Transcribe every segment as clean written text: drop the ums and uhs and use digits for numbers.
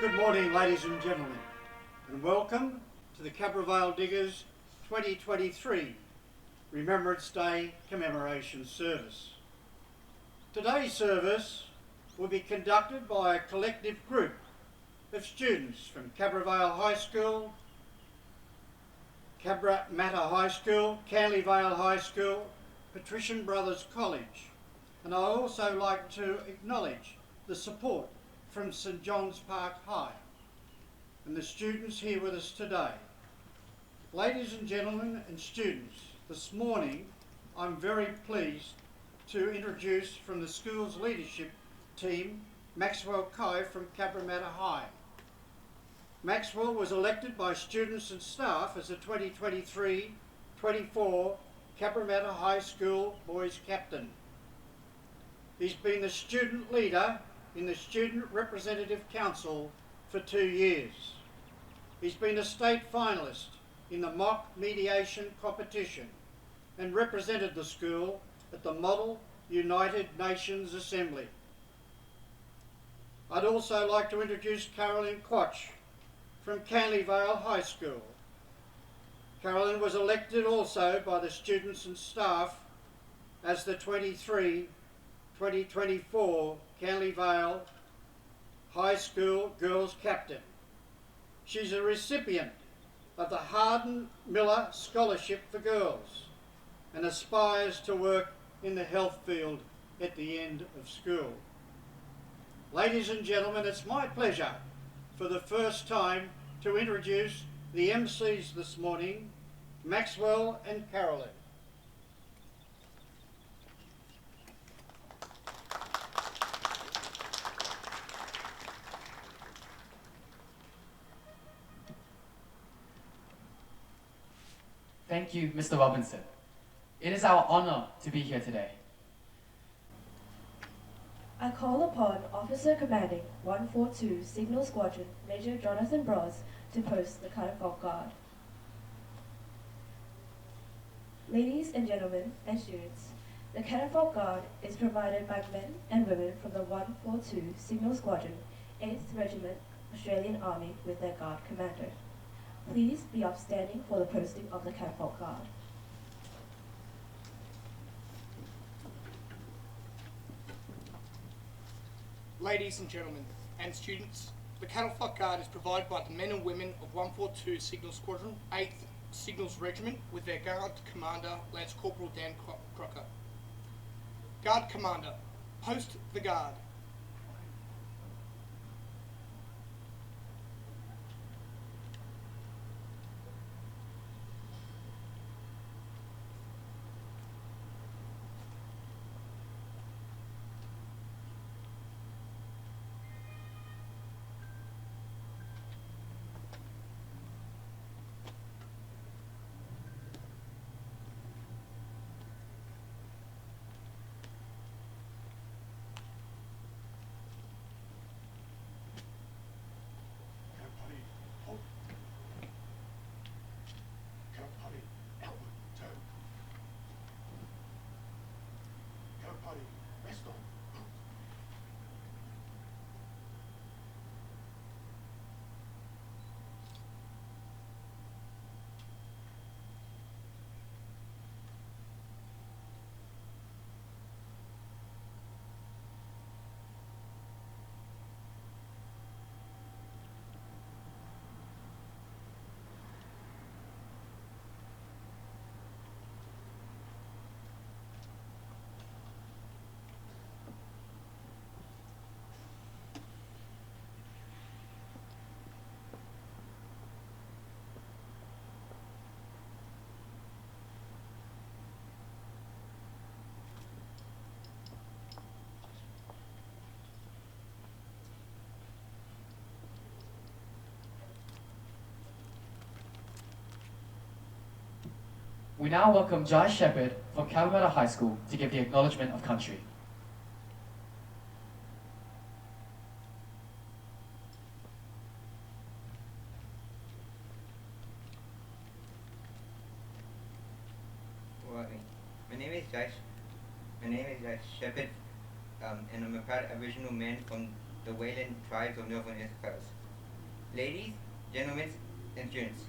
Good morning, ladies and gentlemen, and welcome to the Cabra Vale Diggers 2023 Remembrance Day Commemoration Service. Today's service will be conducted by a collective group of students from Cabra Vale High School, Cabramatta High School, Canley Vale High School, Patrician Brothers College, and I'd also like to acknowledge the support from St John's Park High and the students here with us today. Ladies and gentlemen and students, this morning I'm very pleased to introduce from the school's leadership team Maxwell Kai from Cabramatta High. Maxwell was elected by students and staff as the 2023-24 Cabramatta High School Boys Captain. He's been the student leader in the Student Representative Council for 2 years. He's been a state finalist in the mock mediation competition and represented the school at the Model United Nations Assembly. I'd also like to introduce Carolyn Quach from Canley Vale High School. Carolyn was elected also by the students and staff as the 2024 Canley Vale High School Girls Captain. She's a recipient of the Harden Miller Scholarship for Girls and aspires to work in the health field at the end of school. Ladies and gentlemen, it's my pleasure for the first time to introduce the MCs this morning, Maxwell and Carolyn. Thank you, Mr. Robinson. It is our honor to be here today. I call upon Officer Commanding 142 Signal Squadron, Major Jonathan Bros, to post the catafalque guard. Ladies and gentlemen and students, the catafalque guard is provided by men and women from the 142 Signal Squadron, 8th Regiment, Australian Army with their guard commander. Please be upstanding for the posting of the catafalque guard. Ladies and gentlemen and students, the catafalque guard is provided by the men and women of 142 Signal Squadron, 8th Signals Regiment with their guard commander, Lance Corporal Dan Crocker. Guard commander, post the guard. We now welcome Jai Shepherd from Cabramatta High School to give the acknowledgement of country. My name is Jai Shepherd, and I'm a proud Aboriginal man from the Wayland tribes of Northern New South Wales. Ladies, gentlemen, and students,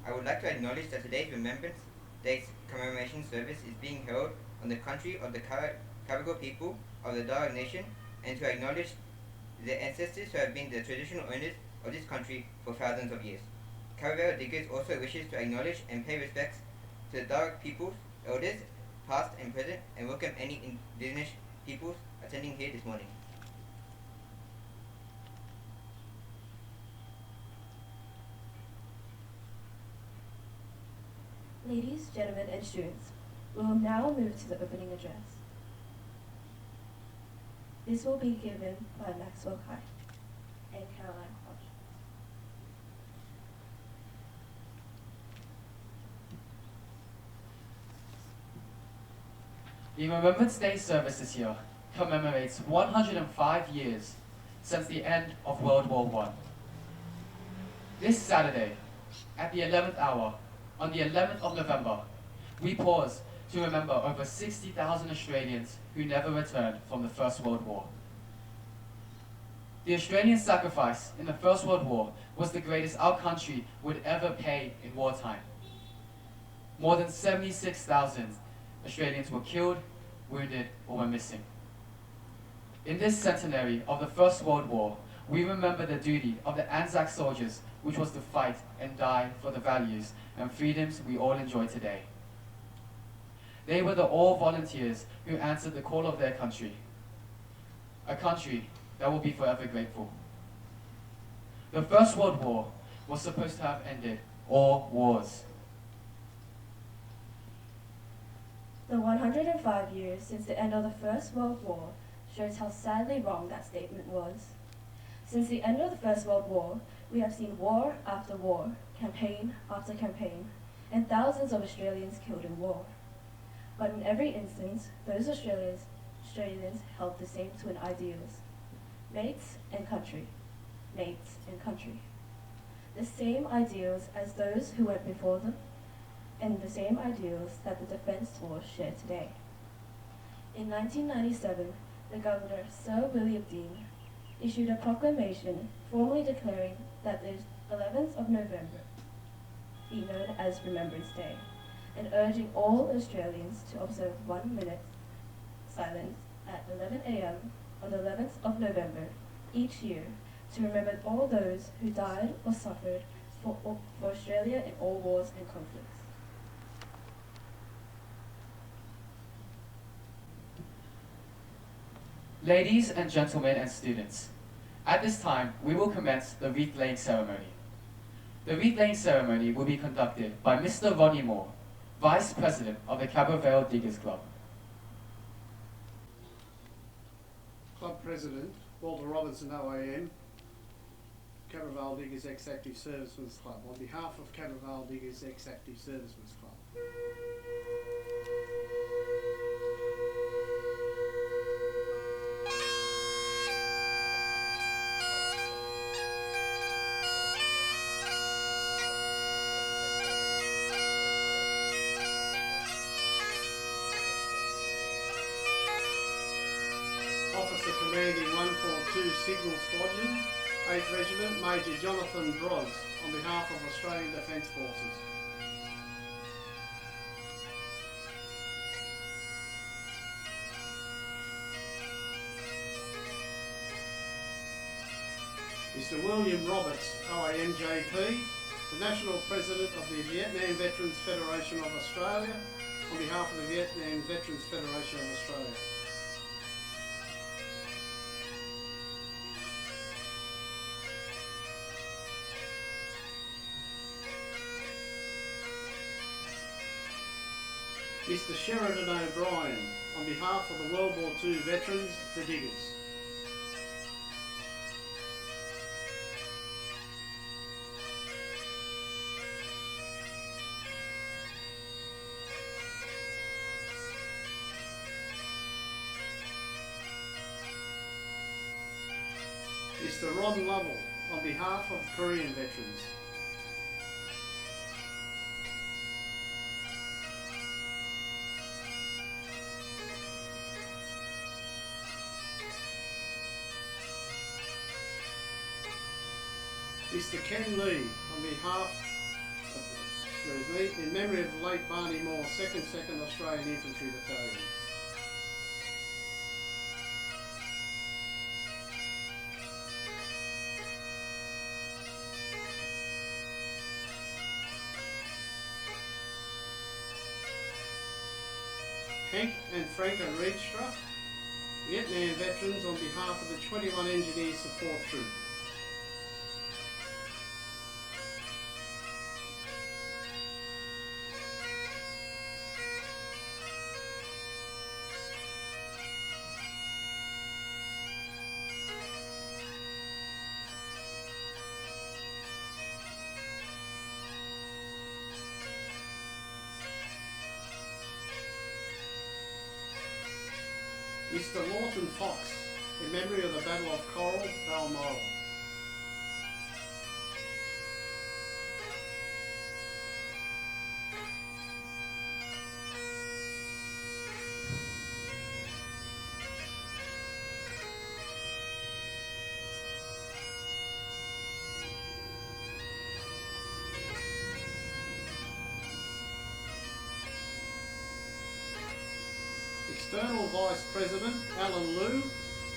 I would like to acknowledge that today's Remembrance Day commemoration service is being held on the country of the Kabigo people of the Darug Nation, and to acknowledge the ancestors who have been the traditional owners of this country for thousands of years. Kabigo Diggers also wishes to acknowledge and pay respects to the Darug people's elders, past and present, and welcome any indigenous peoples attending here this morning. Ladies, gentlemen, and students, we will now move to the opening address. This will be given by Maxwell Kai and Caroline Hodge. The Remembrance Day Service this year commemorates 105 years since the end of World War I. This Saturday, at the 11th hour, on the 11th of November, we pause to remember over 60,000 Australians who never returned from the First World War. The Australian sacrifice in the First World War was the greatest our country would ever pay in wartime. More than 76,000 Australians were killed, wounded, or were missing. In this centenary of the First World War, we remember the duty of the ANZAC soldiers, which was to fight and die for the values and freedoms we all enjoy today. They were the all-volunteers who answered the call of their country, a country that will be forever grateful. The First World War was supposed to have ended all wars. The 105 years since the end of the First World War shows how sadly wrong that statement was. Since the end of the First World War, we have seen war after war, campaign after campaign, and thousands of Australians killed in war. But in every instance, those Australians held the same twin ideals: mates and country, mates and country. The same ideals as those who went before them, and the same ideals that the Defence Force share today. In 1997, the Governor, Sir William Dean, issued a proclamation formally declaring that the 11th of November be known as Remembrance Day, and urging all Australians to observe 1 minute silence at 11 a.m. on the 11th of November each year to remember all those who died or suffered for Australia in all wars and conflicts. Ladies and gentlemen and students, at this time we will commence the wreath-laying ceremony. The wreath-laying ceremony will be conducted by Mr. Ronnie Moore, Vice President of the Cabra Vale Diggers Club. Club President Walter Robertson OAM, Cabra Vale Diggers Ex-Active Servicemen's Club, on behalf of Cabra Vale Diggers Ex-Active Servicemen's Club. Officer Commanding 142 Signal Squadron, 8th Regiment, Major Jonathan Droz, on behalf of Australian Defence Forces. Mr. William Roberts, OAMJP, the National President of the Vietnam Veterans Federation of Australia, on behalf of the Vietnam Veterans Federation of Australia. Mr. Sheridan O'Brien, on behalf of the World War II veterans, the Diggers. Mr. Ron Lovell, on behalf of Korean veterans. Mr. Ken Lee, on behalf, in memory of the late Barney Moore, 2nd Australian Infantry Battalion. Hank and Franka Reedstra, Vietnam veterans, on behalf of the 21 Engineer Support Troop. Mr. Lawton Fox, in memory of the Battle of Coral, Balmoral. External Vice President Alan Liu,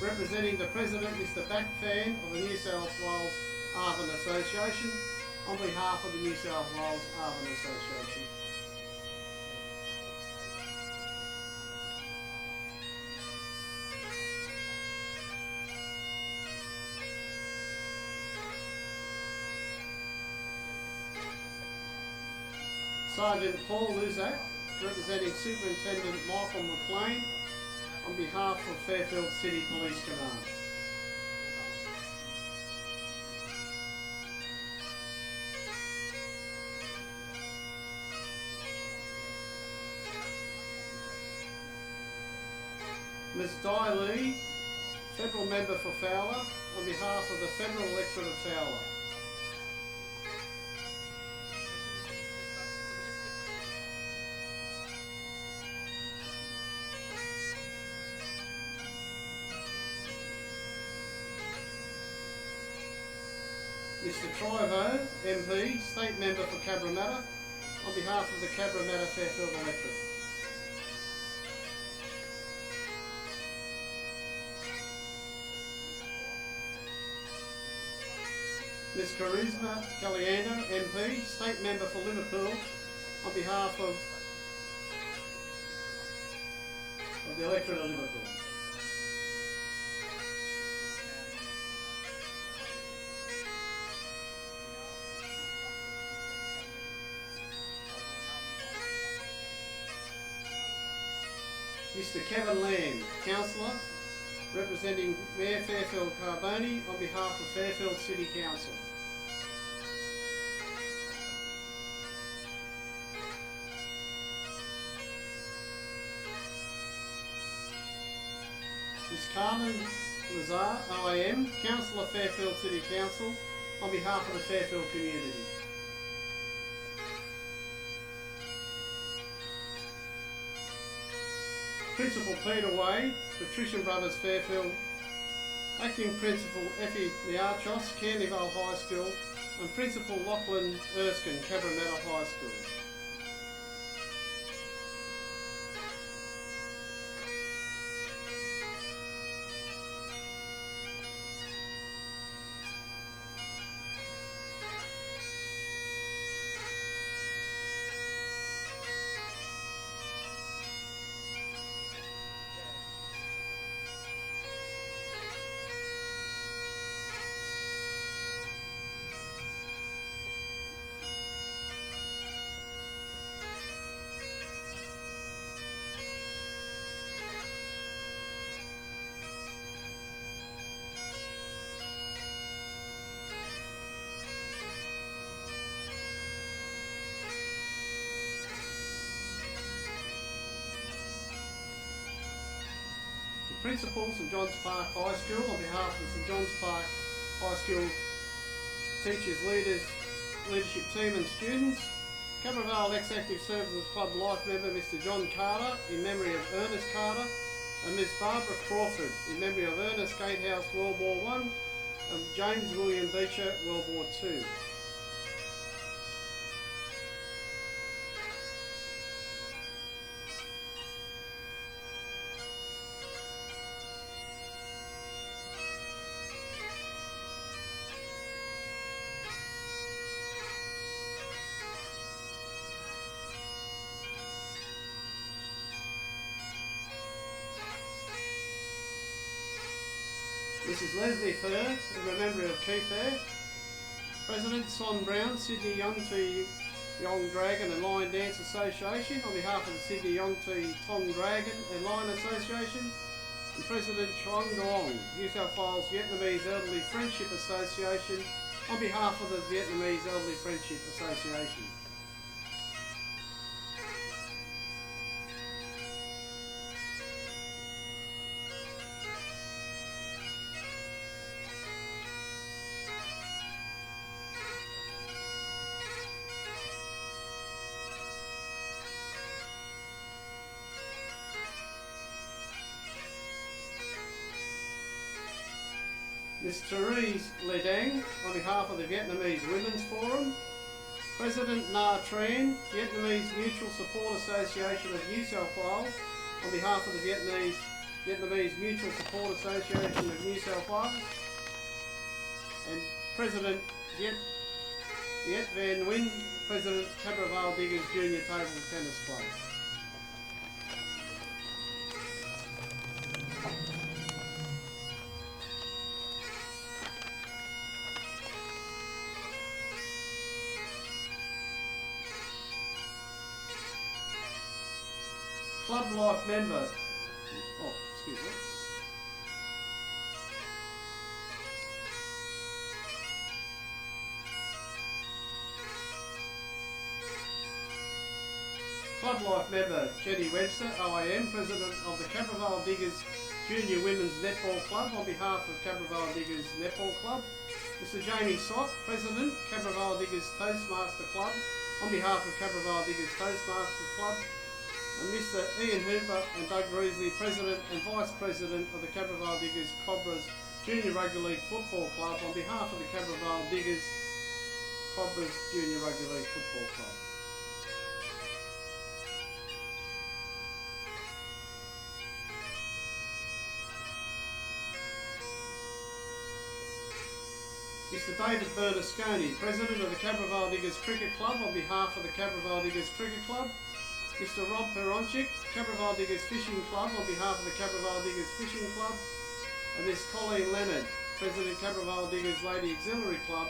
representing the President Mr. Backfan of the New South Wales Arvin Association, on behalf of the New South Wales Arvin Association. Sergeant Paul Luzak, representing Superintendent Michael McLean, on behalf of Fairfield City Police Command. Ms. Di Lee, Federal Member for Fowler, on behalf of the Federal Electorate of Fowler. Mr. Trivo, MP, State Member for Cabramatta, on behalf of the Cabramatta Fairfield Electorate. Ms. Charisma Caliander, MP, State Member for Liverpool, on behalf of the Electorate of Liverpool. Mr. Kevin Lamb, Councillor, representing Mayor Fairfield Carboni, on behalf of Fairfield City Council. Ms. Carmen Lazar, OAM, Councillor Fairfield City Council, on behalf of the Fairfield community. Principal Peter Wade, Patrician Brothers Fairfield, Acting Principal Effie Niarchos, Candyvale High School, and Principal Lachlan Erskine, Cabramatta High School. Principal, St John's Park High School, on behalf of the St John's Park High School teachers, leaders, leadership team and students. Cabramatta Ex-Active Services Club Life member Mr John Carter, in memory of Ernest Carter, and Ms Barbara Crawford, in memory of Ernest Gatehouse World War I of James William Beecher, World War II. Mrs. Leslie Fair, in memory of Keith Fair. President Son Brown, Sydney Young T Young Dragon and Lion Dance Association, on behalf of the Sydney Young T Tong Dragon and Lion Association. And President Trong Dong, New South Wales Vietnamese Elderly Friendship Association, on behalf of the Vietnamese Elderly Friendship Association. Ms. Therese Ledang, on behalf of the Vietnamese Women's Forum. President Nha Tran, Vietnamese Mutual Support Association of New South Wales, on behalf of the Vietnamese Mutual Support Association of New South Wales. And President Viet Van Nguyen, President Cabravale Diggers Junior Table Tennis Club. Club Life member. Oh, excuse me. Club Life member Jenny Webster, OAM, President of the Cabravale Diggers Junior Women's Netball Club, on behalf of Cabravale Diggers Netball Club. Mr. Jamie Sock, President, Cabravale Diggers Toastmaster Club, on behalf of Cabravale Diggers Toastmaster Club. And Mr. Ian Hooper and Doug Ruisley, President and Vice President of the Cabravale Diggers Cobras Junior Rugby League Football Club, on behalf of the Cabravale Diggers Cobras Junior Rugby League Football Club. Mr. David Bernasconi, President of the Cabravale Diggers Cricket Club, on behalf of the Cabravale Diggers Cricket Club. Mr. Rob Peronchik, Cabravale Diggers Fishing Club, on behalf of the Cabravale Diggers Fishing Club. And Miss Colleen Leonard, President Cabravale Diggers Lady Auxiliary Club,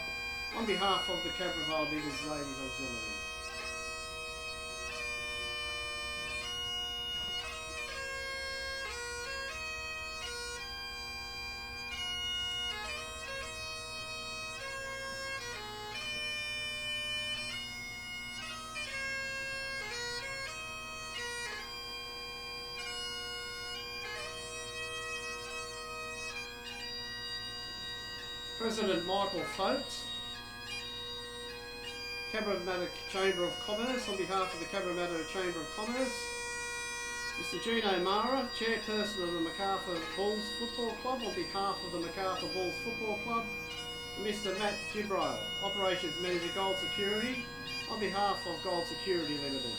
on behalf of the Cabravale Diggers Ladies Auxiliary. President Michael Folks, Cabramatta Chamber of Commerce, on behalf of the Cabramatta Chamber of Commerce. Mr. Gino Mara, Chairperson of the Macarthur Bulls Football Club, on behalf of the Macarthur Bulls Football Club. And Mr. Matt Gibrail, Operations Manager Gold Security, on behalf of Gold Security Limited.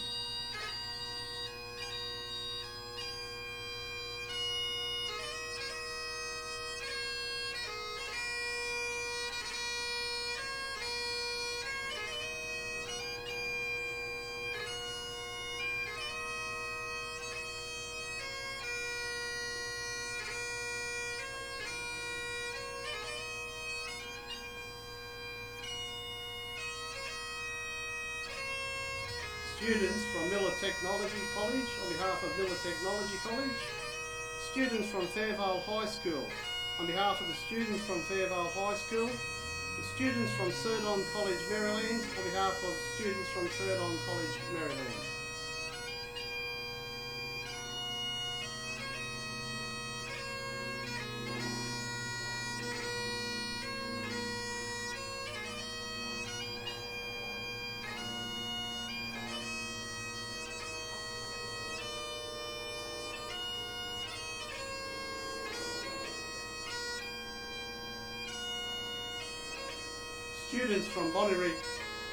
Students from Miller Technology College, on behalf of Miller Technology College. Students from Fairvale High School, on behalf of the students from Fairvale High School. The students from Surdon College, Maryland, on behalf of students from Surdon College, Maryland. students from Bonnyrigg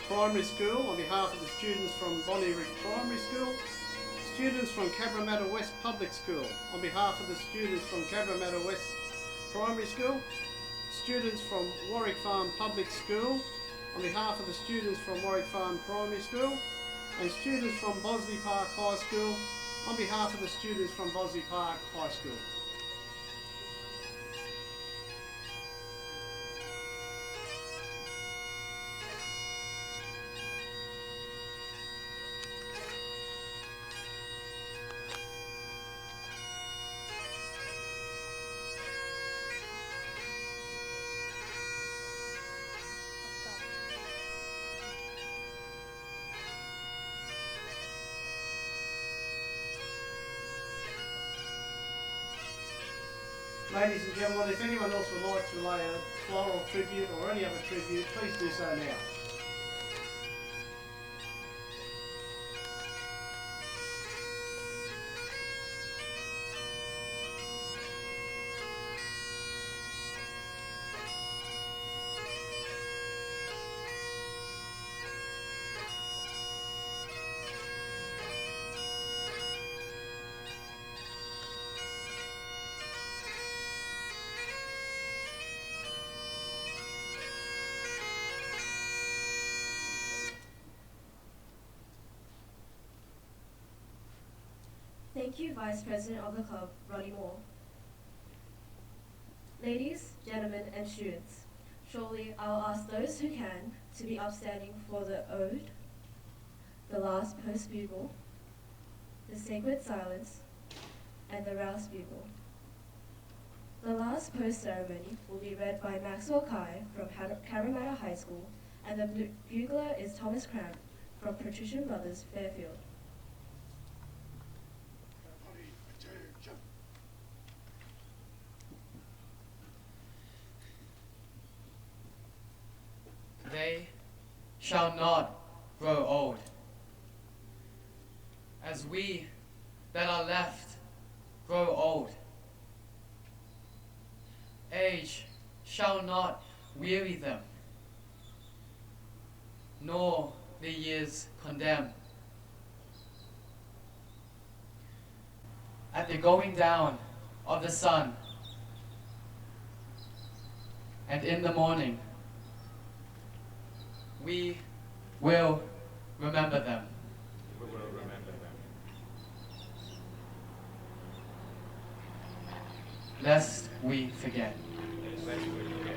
Primary School, on behalf of the students from Bonnyrigg Primary School, students from Cabramatta West Public School, on behalf of the students from Cabramatta West Primary School, students from Warwick Farm Public School, on behalf of the students from Warwick Farm Primary School, and students from Bosley Park High School, on behalf of the students from Bosley Park High School. Ladies and gentlemen, if anyone else would like to lay a floral tribute or any other tribute, please do so now. Thank you, Vice President of the club, Ronnie Moore. Ladies, gentlemen, and students, shortly I'll ask those who can to be upstanding for the ode, the last post bugle, the sacred silence, and the rouse bugle. The last post ceremony will be read by Maxwell Kai from Cabramatta High School, and the bugler is Thomas Cramp from Patrician Brothers, Fairfield. They shall not grow old. As we that are left grow old, age shall not weary them, nor the years condemn. At the going down of the sun, and in the morning, we will remember them. We will remember them. Lest we forget. Lest we forget.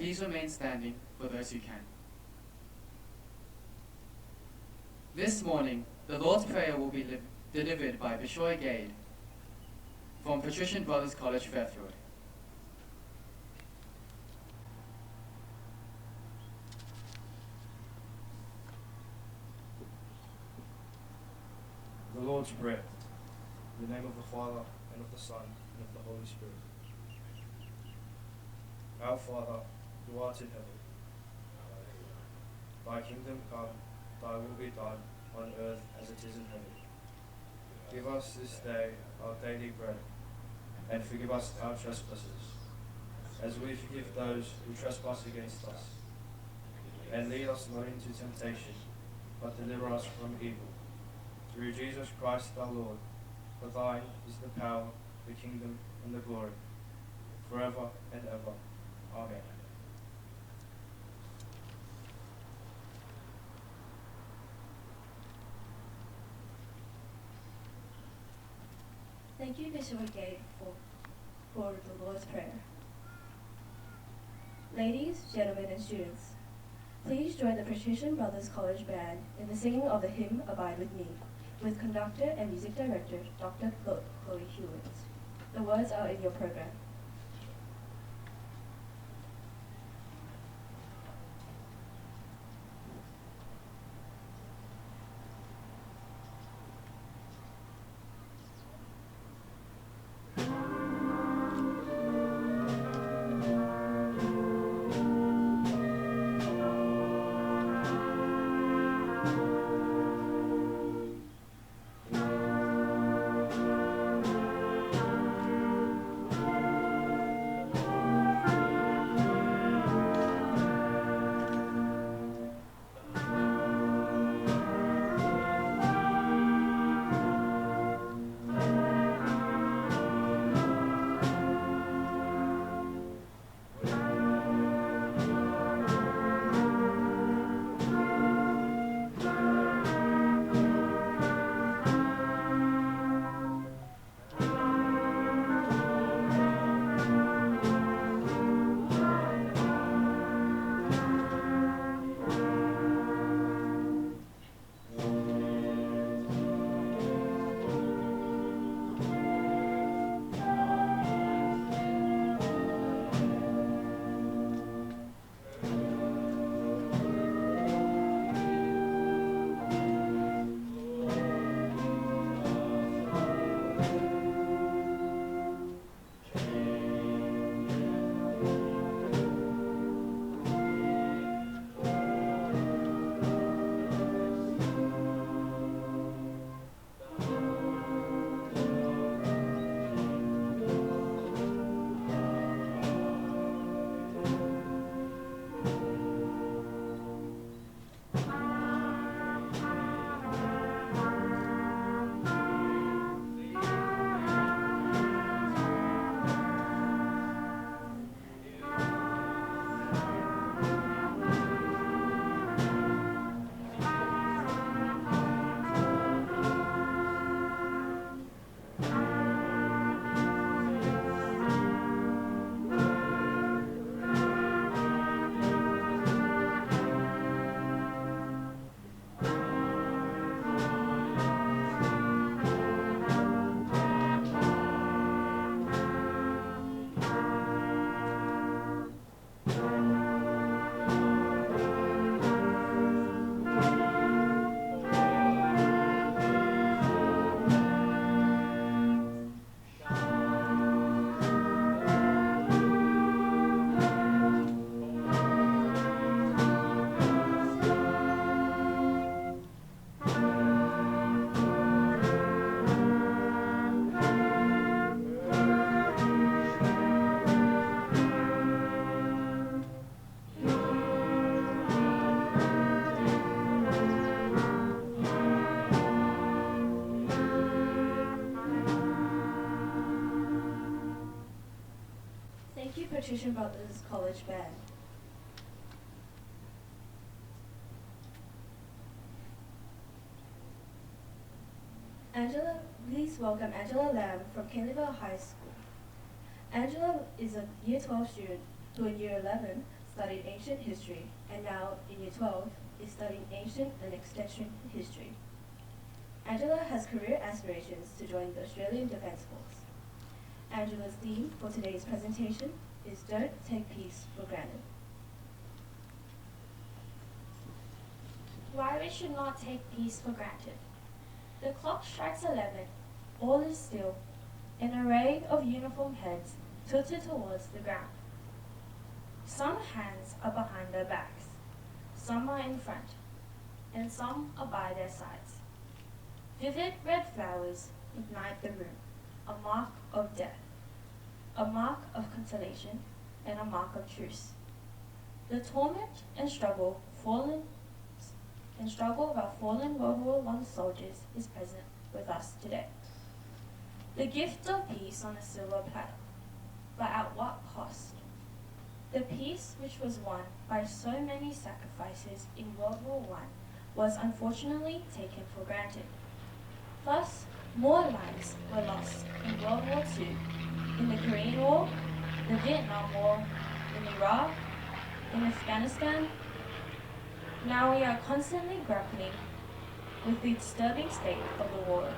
Please remain standing for those who can. This morning, the Lord's Prayer will be delivered by Bishoy Gade from Patrician Brothers College, Fairfield. The Lord's Prayer. In the name of the Father, and of the Son, and of the Holy Spirit. Our Father, who art in heaven, thy kingdom come, thy will be done, on earth as it is in heaven. Give us this day our daily bread, and forgive us our trespasses, as we forgive those who trespass against us. And lead us not into temptation, but deliver us from evil. Through Jesus Christ our Lord, for thine is the power, the kingdom, and the glory, forever and ever. Amen. Thank you, Bishop Gade, for the Lord's Prayer. Ladies, gentlemen, and students, please join the Patrician Brothers College Band in the singing of the hymn Abide With Me, with conductor and music director, Dr. Chloe Hewitt. The words are in your program. Thank you, Patrician Brothers College Band. Angela, please welcome Angela Lamb from Canleyville High School. Angela is a Year 12 student who in Year 11 studied ancient history and now in Year 12 is studying ancient and extension history. Angela has career aspirations to join the Australian Defence Force. Angela's theme for today's presentation is Don't Take Peace for Granted. Why we should not take peace for granted. The clock strikes 11. All is still. An array of uniformed heads tilted towards the ground. Some hands are behind their backs, some are in front, and some are by their sides. Vivid red flowers ignite the room, a mark of death, a mark of consolation, and a mark of truce. The torment and struggle of our fallen World War I soldiers is present with us today. The gift of peace on a silver platter, but at what cost? The peace which was won by so many sacrifices in World War I was unfortunately taken for granted. Thus, more lives were lost in World War II, in the Korean War, the Vietnam War, in Iraq, in Afghanistan. Now we are constantly grappling with the disturbing state of the world.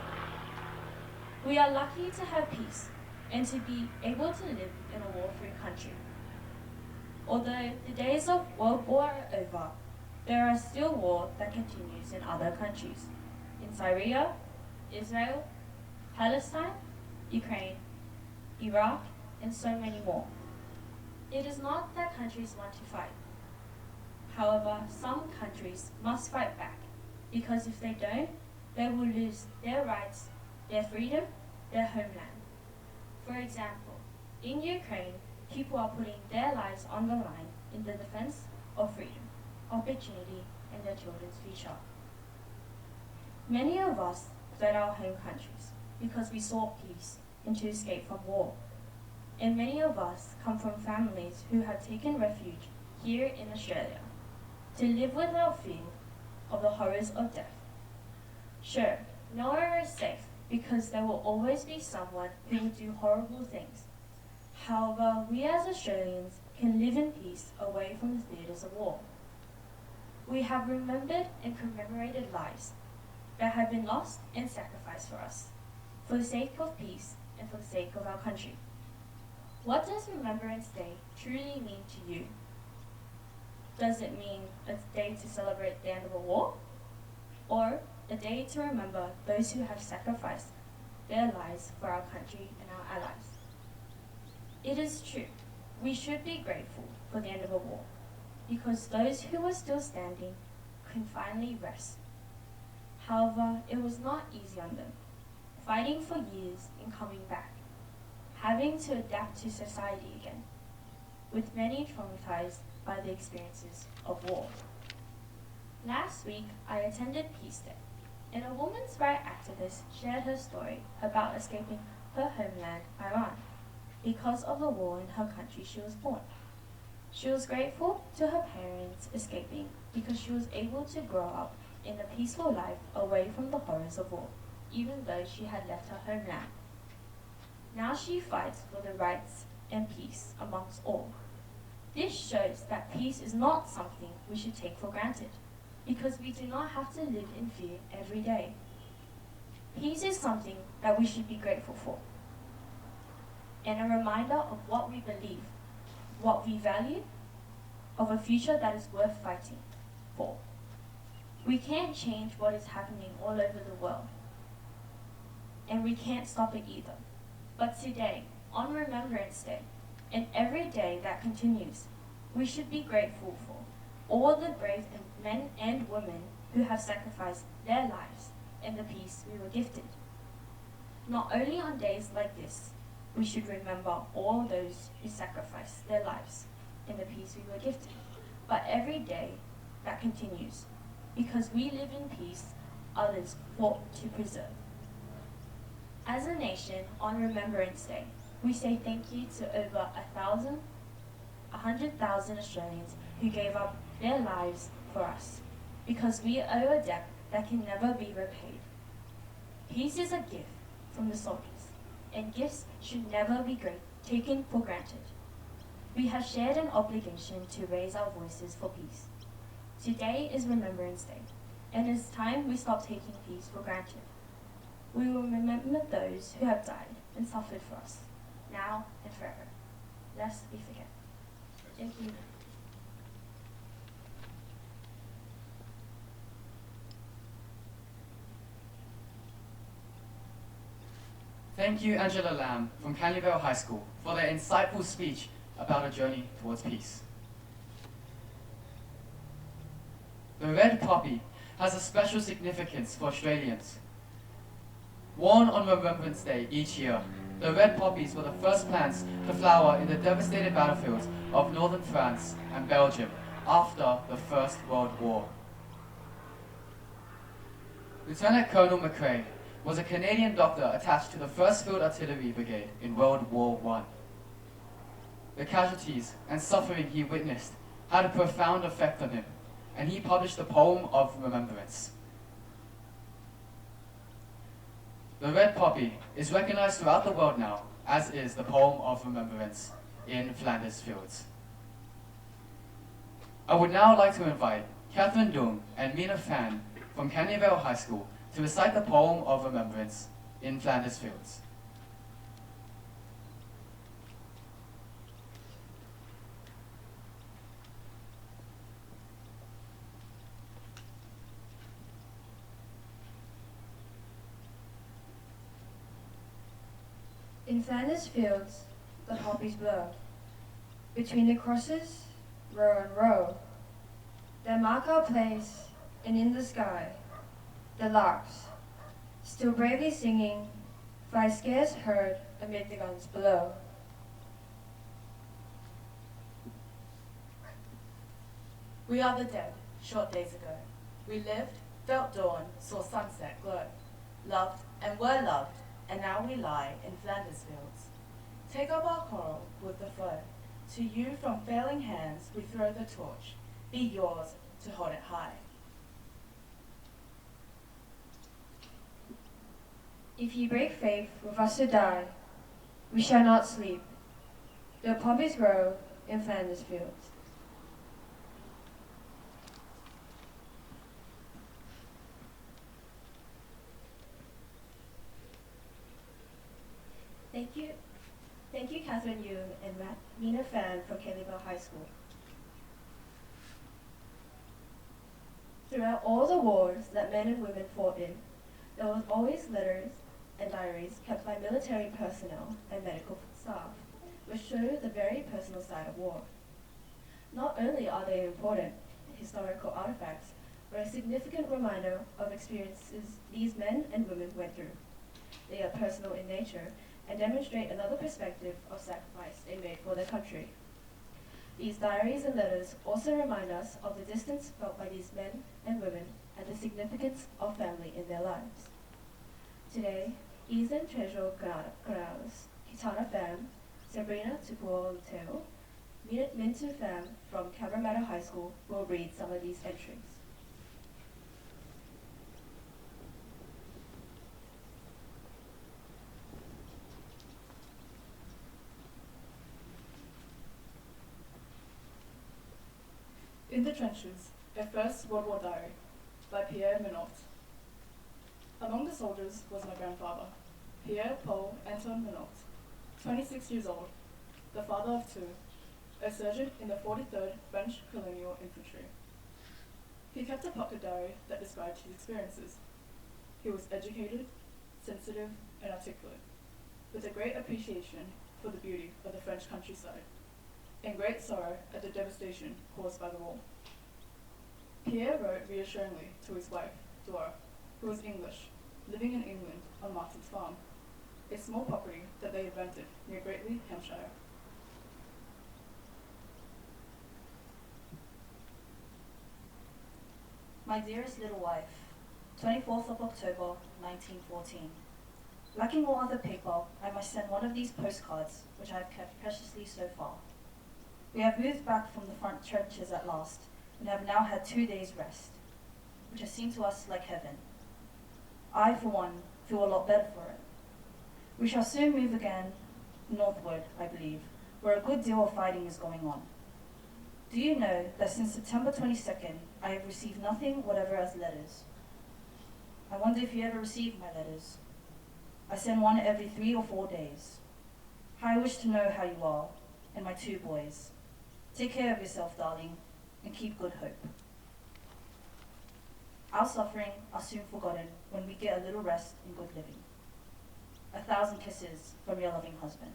We are lucky to have peace and to be able to live in a war-free country. Although the days of World War are over, there are still war that continues in other countries. In Syria, Israel, Palestine, Ukraine, Iraq, and so many more. It is not that countries want to fight. However, some countries must fight back, because if they don't, they will lose their rights, their freedom, their homeland. For example, in Ukraine, people are putting their lives on the line in the defense of freedom, opportunity, and their children's future. Many of us fled our home countries because we sought peace and to escape from war. And many of us come from families who have taken refuge here in Australia to live without fear of the horrors of death. Sure, nowhere is safe because there will always be someone who will do horrible things. However, we as Australians can live in peace away from the theatres of war. We have remembered and commemorated lives that have been lost and sacrificed for us, for the sake of peace and for the sake of our country. What does Remembrance Day truly mean to you? Does it mean a day to celebrate the end of a war? Or a day to remember those who have sacrificed their lives for our country and our allies? It is true, we should be grateful for the end of a war, because those who were still standing can finally rest. However, it was not easy on them, fighting for years and coming back, having to adapt to society again, with many traumatized by the experiences of war. Last week, I attended Peace Day, and a women's rights activist shared her story about escaping her homeland, Iran, because of the war in her country she was born. She was grateful to her parents escaping because she was able to grow up in a peaceful life away from the horrors of war, even though she had left her homeland. Now she fights for the rights and peace amongst all. This shows that peace is not something we should take for granted, because we do not have to live in fear every day. Peace is something that we should be grateful for, and a reminder of what we believe, what we value, of a future that is worth fighting for. We can't change what is happening all over the world, and we can't stop it either. But today, on Remembrance Day, and every day that continues, we should be grateful for all the brave men and women who have sacrificed their lives and the peace we were gifted. Not only on days like this, we should remember all those who sacrificed their lives and the peace we were gifted, but every day that continues, because we live in peace others fought to preserve. As a nation, on Remembrance Day, we say thank you to over 100,000 Australians who gave up their lives for us, because we owe a debt that can never be repaid. Peace is a gift from the soldiers, and gifts should never be taken for granted. we have shared an obligation to raise our voices for peace. Today is Remembrance Day, and it's time we stop taking peace for granted. We will remember those who have died and suffered for us, now and forever, lest we forget. Thank you. Thank you, Angela Lamb from Canleyvale High School, for their insightful speech about a journey towards peace. The red poppy has a special significance for Australians. Worn on Remembrance Day each year, the red poppies were the first plants to flower in the devastated battlefields of northern France and Belgium after the First World War. Lieutenant Colonel McRae was a Canadian doctor attached to the 1st Field Artillery Brigade in World War I. The casualties and suffering he witnessed had a profound effect on him, and he published the poem of remembrance. The red poppy is recognized throughout the world now, as is the poem of remembrance in Flanders Fields. I would now like to invite Catherine Dung and Mina Fan from Canleyvale High School to recite the poem of remembrance in Flanders Fields. In Flanders Fields, the poppies blow. Between the crosses, row and row, they mark our place, and in the sky, the larks, still bravely singing, fly scarce heard amid the guns below. We are the dead, short days ago. We lived, felt dawn, saw sunset glow, loved and were loved, and now we lie in Flanders Fields. Take up our quarrel with the foe. To you from failing hands we throw the torch. Be yours to hold it high. If ye break faith with us to die, we shall not sleep. The poppies grow in Flanders Fields. Thank you, Catherine Yoon and Mina Fan from Canleyvale High School. Throughout all the wars that men and women fought in, there was always letters and diaries kept by military personnel and medical staff, which show the very personal side of war. Not only are they important historical artifacts, but a significant reminder of experiences these men and women went through. They are personal in nature and demonstrate another perspective of sacrifice they made for their country. These diaries and letters also remind us of the distance felt by these men and women and the significance of family in their lives. Today, Ethan Treasure Graus, Kitana Pham, Sabrina Tupuo Luteo, Mintu Pham from Cabramatta High School will read some of these entries. In the Trenches, a First World War Diary by Pierre Minot. Among the soldiers was my grandfather, Pierre Paul Anton Minot, 26 years old, the father of two, a surgeon in the 43rd French Colonial Infantry. He kept a pocket diary that described his experiences. He was educated, sensitive, and articulate, with a great appreciation for the beauty of the French countryside, and great sorrow at the devastation caused by the war. Pierre wrote reassuringly to his wife, Dora, who was English, living in England on Martin's Farm, a small property that they had rented near Greatley, Hampshire. My dearest little wife, 24th of October, 1914. Lacking all other paper, I must send one of these postcards, which I have kept preciously so far. We have moved back from the front trenches at last, and have now had 2 days' rest, which has seemed to us like heaven. I, for one, feel a lot better for it. We shall soon move again northward, I believe, where a good deal of fighting is going on. Do you know that since September 22nd, I have received nothing whatever as letters? I wonder if you ever received my letters. I send one every 3 or 4 days. I wish to know how you are, and my 2 boys. Take care of yourself, darling, and keep good hope. Our suffering are soon forgotten when we get a little rest and good living. 1,000 kisses from your loving husband.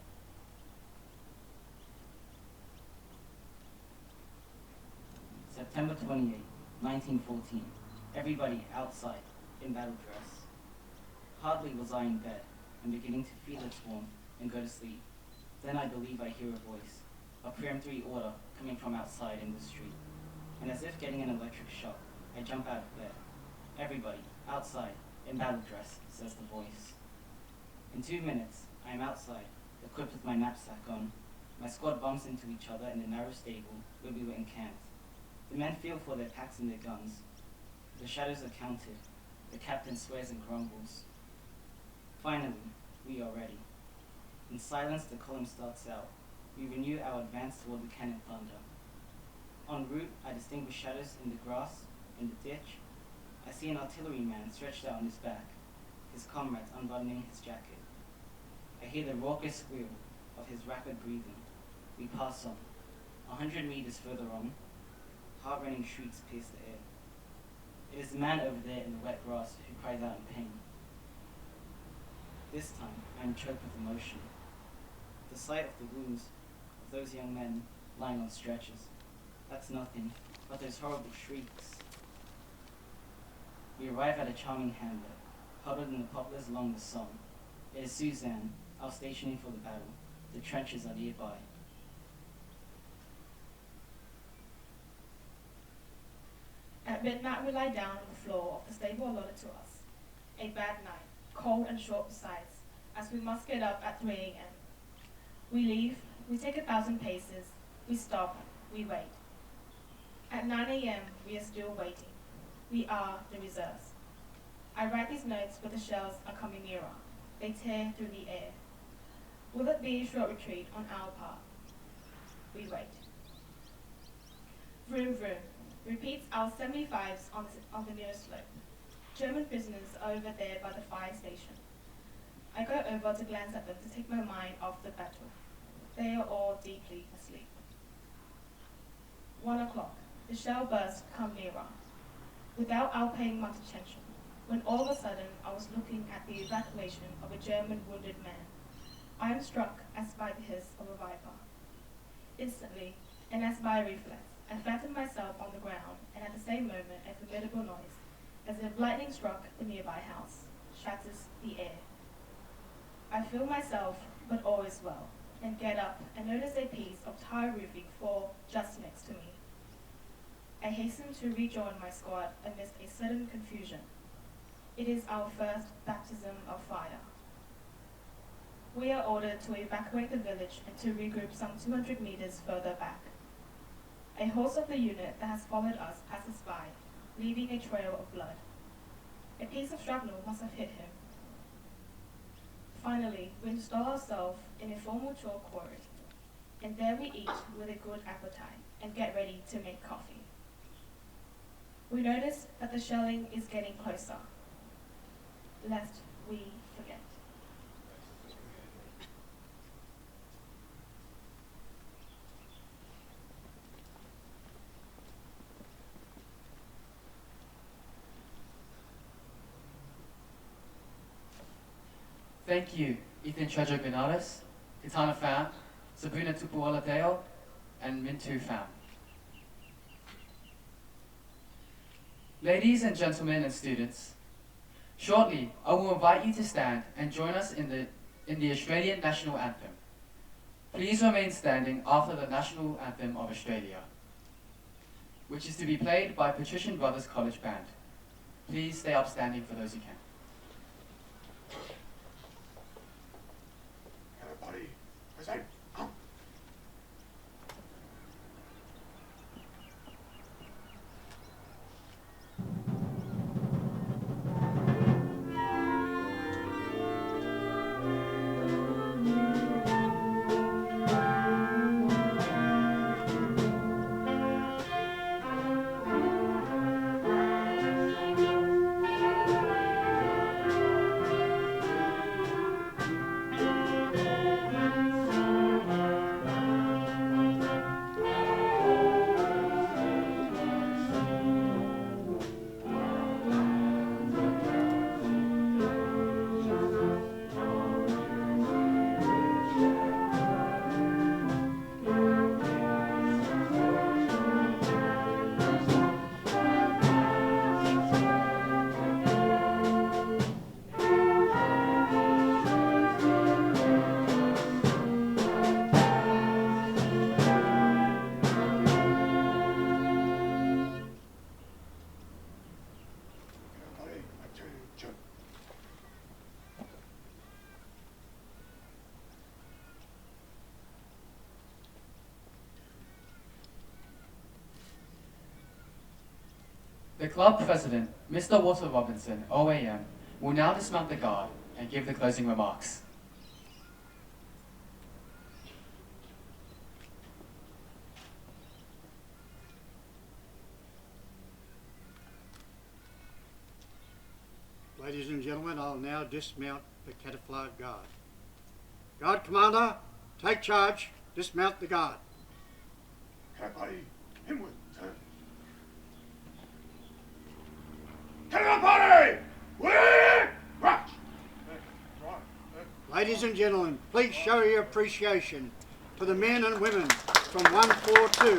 September 28, 1914. Everybody outside in battle dress. Hardly was I in bed and beginning to feel its warmth and go to sleep. Then I believe I hear a voice, a peremptory order coming from outside in the street. And as if getting an electric shock, I jump out of bed. Everybody outside in battle dress, says the voice. In 2 minutes, I am outside, equipped with my knapsack on. My squad bumps into each other in the narrow stable where we were encamped. The men feel for their packs and their guns. The shadows are counted. The captain swears and grumbles. Finally, we are ready. In silence, the column starts out. We renew our advance toward the cannon thunder. En route, I distinguish shadows in the grass, in the ditch. I see an artilleryman stretched out on his back, his comrades unbuttoning his jacket. I hear the raucous squeal of his rapid breathing. We pass on. 100 meters further on, heart-rending shrieks pierce the air. It is the man over there in the wet grass who cries out in pain. This time, I am choked with emotion. The sight of the wounds of those young men lying on stretchers, that's nothing but those horrible shrieks. We arrive at a charming hamlet, huddled in the poplars along the Somme. It is Suzanne, our stationing for the battle. The trenches are nearby. At midnight we lie down on the floor of the stable allotted to us. A bad night, cold and short besides, as we must get up at 3 a.m. We leave, we take 1,000 paces, we stop, we wait. At 9 a.m. we are still waiting. We are the reserves. I write these notes, but the shells are coming nearer. They tear through the air. Will it be a short retreat on our part? We wait. Vroom vroom, repeats our 75s on the near slope. German prisoners are over there by the fire station. I go over to glance at them to take my mind off the battle. They are all deeply asleep. 1 o'clock, the shell bursts come nearer. Without our paying much attention, when all of a sudden I was looking at the evacuation of a German wounded man, I am struck as by the hiss of a viper. Instantly, and as by reflex, I flattened myself on the ground, and at the same moment a formidable noise, as if lightning struck the nearby house, shatters the air. I feel myself, but all is well, and get up and notice a piece of tile roofing fall just next to me. I hasten to rejoin my squad amidst a sudden confusion. It is our first baptism of fire. We are ordered to evacuate the village and to regroup some 200 meters further back. A horse of the unit that has followed us passes by, leaving a trail of blood. A piece of shrapnel must have hit him. Finally, we install ourselves in a formal chore quarry, and there we eat with a good appetite and get ready to make coffee. We notice that the shelling is getting closer, lest we forget. Thank you, Ethan Treasure Granades, Kitana Pham, Sabrina Tupuola Deo, and Mintu Pham. Ladies and gentlemen and students, shortly I will invite you to stand and join us in the Australian National Anthem. Please remain standing after the National Anthem of Australia, which is to be played by Patrician Brothers College Band. Please stay up standing for those who can. Everybody, I say, come. The club president, Mr. Walter Robinson, OAM, will now dismount the guard and give the closing remarks. Ladies and gentlemen, I'll now dismount the camouflage guard. Guard commander, take charge. Dismount the guard. Everybody, inward, sir. Cannon party! Right. Ladies and gentlemen, please show your appreciation to the men and women from 142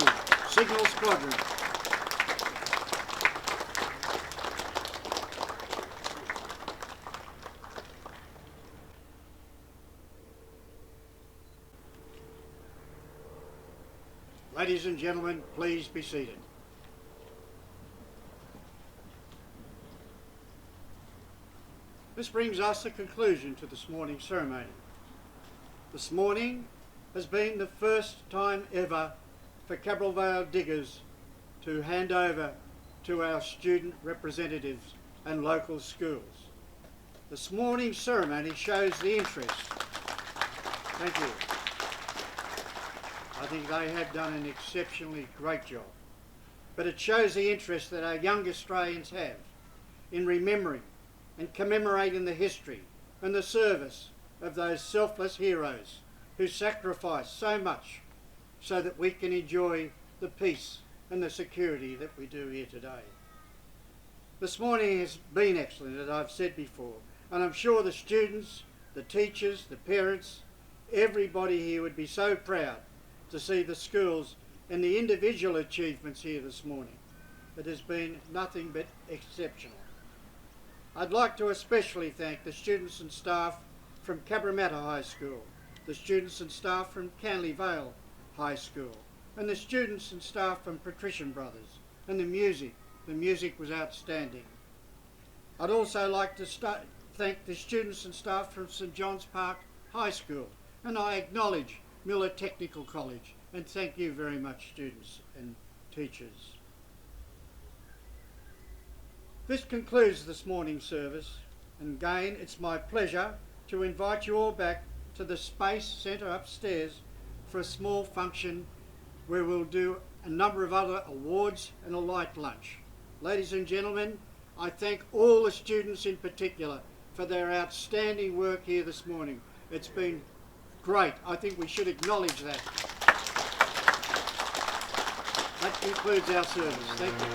Signal Squadron. Ladies and gentlemen, please be seated. This brings us a conclusion to this morning's ceremony. This morning has been the first time ever for Cabral Vale diggers to hand over to our student representatives and local schools. This morning's ceremony shows the interest. Thank you. I think they have done an exceptionally great job. But it shows the interest that our young Australians have in remembering and commemorating the history and the service of those selfless heroes who sacrificed so much so that we can enjoy the peace and the security that we do here today. This morning has been excellent, as I've said before, and I'm sure the students, the teachers, the parents, everybody here would be so proud to see the schools and the individual achievements here this morning. It has been nothing but exceptional. I'd like to especially thank the students and staff from Cabramatta High School, the students and staff from Canley Vale High School, and the students and staff from Patrician Brothers, and the music. The music was outstanding. I'd also like to thank the students and staff from St John's Park High School, and I acknowledge Miller Technical College, and thank you very much, students and teachers. This concludes this morning's service, and again it's my pleasure to invite you all back to the Space Centre upstairs for a small function where we'll do a number of other awards and a light lunch. Ladies and gentlemen, I thank all the students in particular for their outstanding work here this morning. It's been great. I think we should acknowledge that. That concludes our service. Thank you.